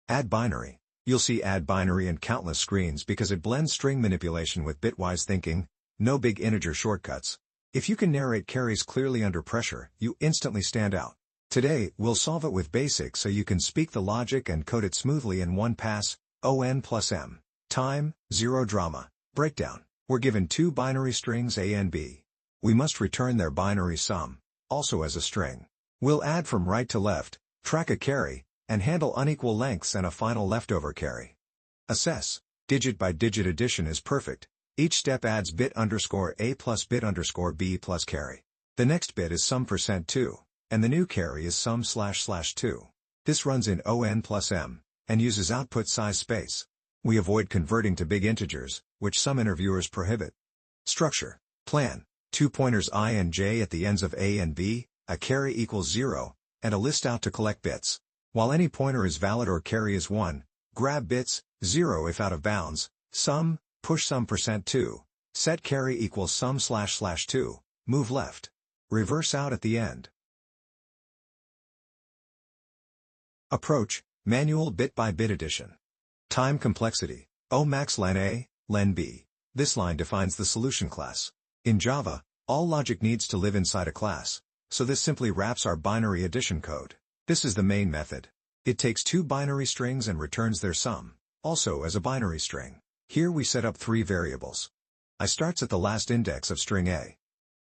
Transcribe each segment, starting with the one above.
Add binary. You'll see add binary in countless screens because it blends string manipulation with bitwise thinking, no big integer shortcuts. If you can narrate carries clearly under pressure, you instantly stand out. Today, we'll solve it with BASIC so you can speak the logic and code it smoothly in one pass. ON plus M. Time, 0 drama. Breakdown. We're given two binary strings A and B. We must return their binary sum, also as a string. We'll add from right to left, track a carry, and handle unequal lengths and a final leftover carry. Assess. Digit by digit addition is perfect. Each step adds bit underscore A plus bit underscore B plus carry. The next bit is sum %2, and the new carry is sum //2. This runs in ON plus M, and uses output size space. We avoid converting to big integers, which some interviewers prohibit. Structure. Plan. 2 pointers I and j at the ends of A and B, a carry equals 0, and a list out to collect bits. While any pointer is valid or carry is 1, grab bits, 0 if out of bounds, sum, push sum %2, set carry equals sum //2, move left. Reverse out at the end. Approach. Manual bit-by-bit addition. Time complexity. O max len A, len B. This line defines the solution class. In Java, all logic needs to live inside a class, so this simply wraps our binary addition code. This is the main method. It takes two binary strings and returns their sum, also as a binary string. Here we set up three variables. I starts at the last index of string A.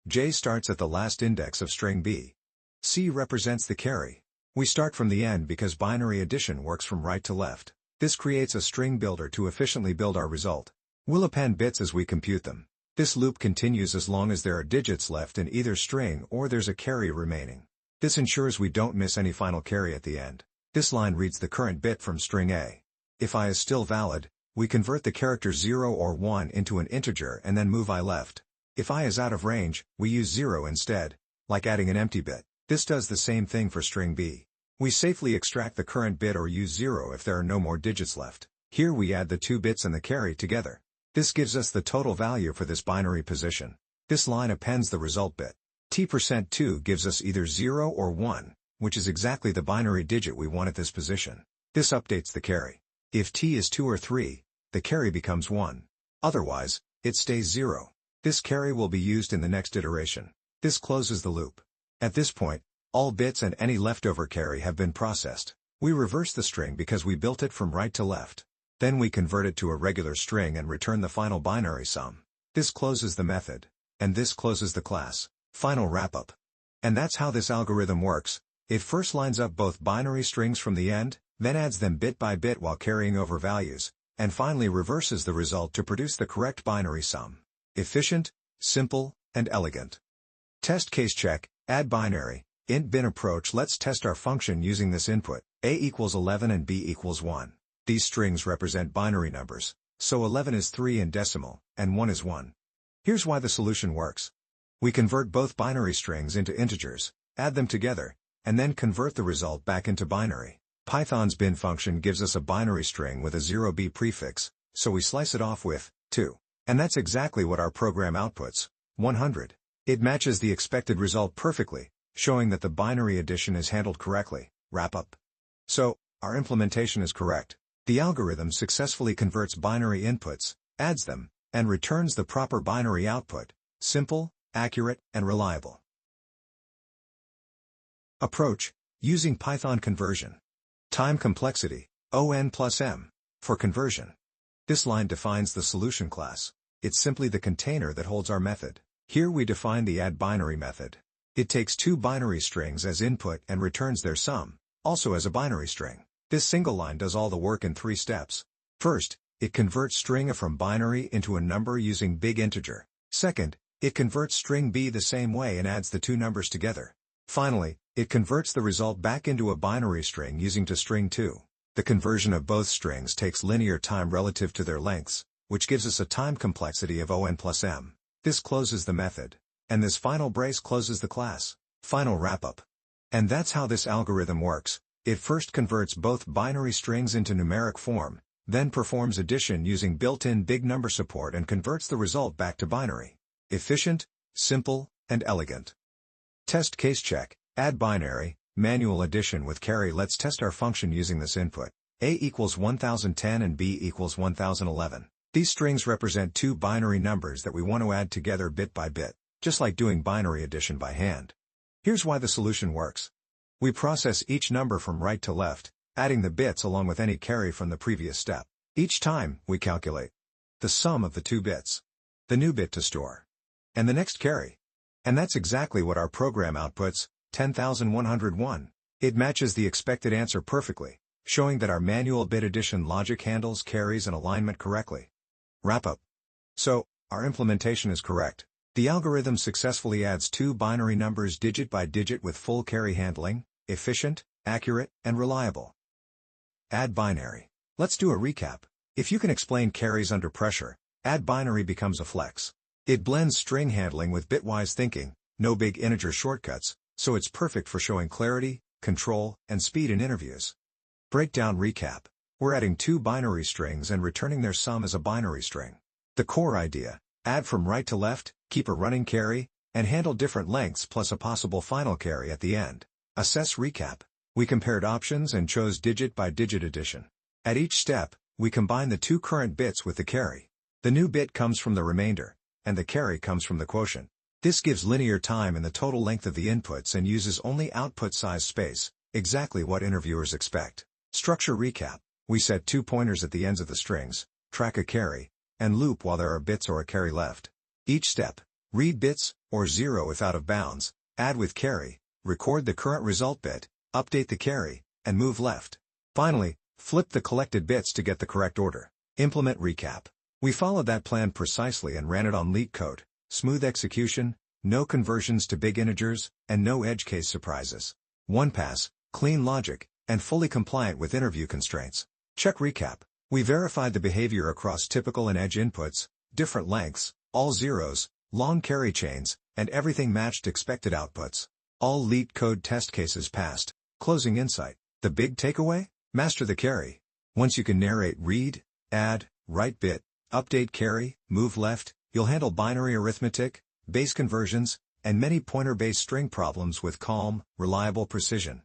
J starts at the last index of string B. C represents the carry. We start from the end because binary addition works from right to left. This creates a string builder to efficiently build our result. We'll append bits as we compute them. This loop continues as long as there are digits left in either string or there's a carry remaining. This ensures we don't miss any final carry at the end. This line reads the current bit from string A. If I is still valid, we convert the character 0 or 1 into an integer and then move I left. If I is out of range, we use 0 instead, like adding an empty bit. This does the same thing for string B. We safely extract the current bit or use 0 if there are no more digits left. Here we add the two bits and the carry together. This gives us the total value for this binary position. This line appends the result bit. T% gives us either 0 or 1, which is exactly the binary digit we want at this position. This updates the carry. If T is 2 or 3, the carry becomes 1. Otherwise, it stays 0. This carry will be used in the next iteration. This closes the loop. At this point, all bits and any leftover carry have been processed. We reverse the string because we built it from right to left. Then we convert it to a regular string and return the final binary sum. This closes the method. And this closes the class. Final wrap-up. And that's how this algorithm works. It first lines up both binary strings from the end, then adds them bit by bit while carrying over values, and finally reverses the result to produce the correct binary sum. Efficient, simple, and elegant. Test case check. Add binary. Int bin approach. Let's test our function using this input. A equals 11 and B equals 1. These strings represent binary numbers, so 11 is 3 in decimal, and 1 is 1. Here's why the solution works. We convert both binary strings into integers, add them together, and then convert the result back into binary. Python's bin function gives us a binary string with a 0b prefix, so we slice it off with 2. And that's exactly what our program outputs, 100. It matches the expected result perfectly, showing that the binary addition is handled correctly. Wrap up. So, our implementation is correct. The algorithm successfully converts binary inputs, adds them, and returns the proper binary output. Simple, accurate, and reliable. Approach. Using Python conversion. Time complexity. ON plus M. For conversion. This line defines the solution class. It's simply the container that holds our method. Here we define the add binary method. It takes two binary strings as input and returns their sum, also as a binary string. This single line does all the work in 3 steps. First, it converts string A from binary into a number using big integer. Second, it converts string B the same way and adds the two numbers together. Finally, it converts the result back into a binary string using toString2. The conversion of both strings takes linear time relative to their lengths, which gives us a time complexity of ON plus M. This closes the method. And this final brace closes the class. Final wrap-up. And that's how this algorithm works. It first converts both binary strings into numeric form, then performs addition using built-in big number support and converts the result back to binary. Efficient, simple, and elegant. Test case check. Add binary, manual addition with carry. Let's test our function using this input. A equals 1010 and B equals 1011. These strings represent two binary numbers that we want to add together bit by bit, just like doing binary addition by hand. Here's why the solution works. We process each number from right to left, adding the bits along with any carry from the previous step. Each time, we calculate the sum of the two bits, the new bit to store, and the next carry. And that's exactly what our program outputs, 10,101. It matches the expected answer perfectly, showing that our manual bit addition logic handles carries and alignment correctly. Wrap up. So, our implementation is correct. The algorithm successfully adds two binary numbers digit by digit with full carry handling, efficient, accurate, and reliable. Add binary. Let's do a recap. If you can explain carries under pressure, add binary becomes a flex. It blends string handling with bitwise thinking, no big integer shortcuts, so it's perfect for showing clarity, control, and speed in interviews. Breakdown recap. We're adding two binary strings and returning their sum as a binary string. The core idea: add from right to left, keep a running carry, and handle different lengths plus a possible final carry at the end. Assess recap. We compared options and chose digit by digit addition. At each step, we combine the two current bits with the carry. The new bit comes from the remainder, and the carry comes from the quotient. This gives linear time in the total length of the inputs and uses only output size space, exactly what interviewers expect. Structure recap. We set two pointers at the ends of the strings, track a carry, and loop while there are bits or a carry left. Each step: read bits, or 0 if out of bounds, add with carry, record the current result bit, update the carry, and move left. Finally, flip the collected bits to get the correct order. Implement recap. We followed that plan precisely and ran it on LeetCode. Smooth execution, no conversions to big integers, and no edge case surprises. One pass, clean logic, and fully compliant with interview constraints. Check recap. We verified the behavior across typical and edge inputs, different lengths, all zeros, long carry chains, and everything matched expected outputs. All LeetCode test cases passed. Closing insight. The big takeaway? Master the carry. Once you can narrate read, add, write bit, update carry, move left, you'll handle binary arithmetic, base conversions, and many pointer-based string problems with calm, reliable precision.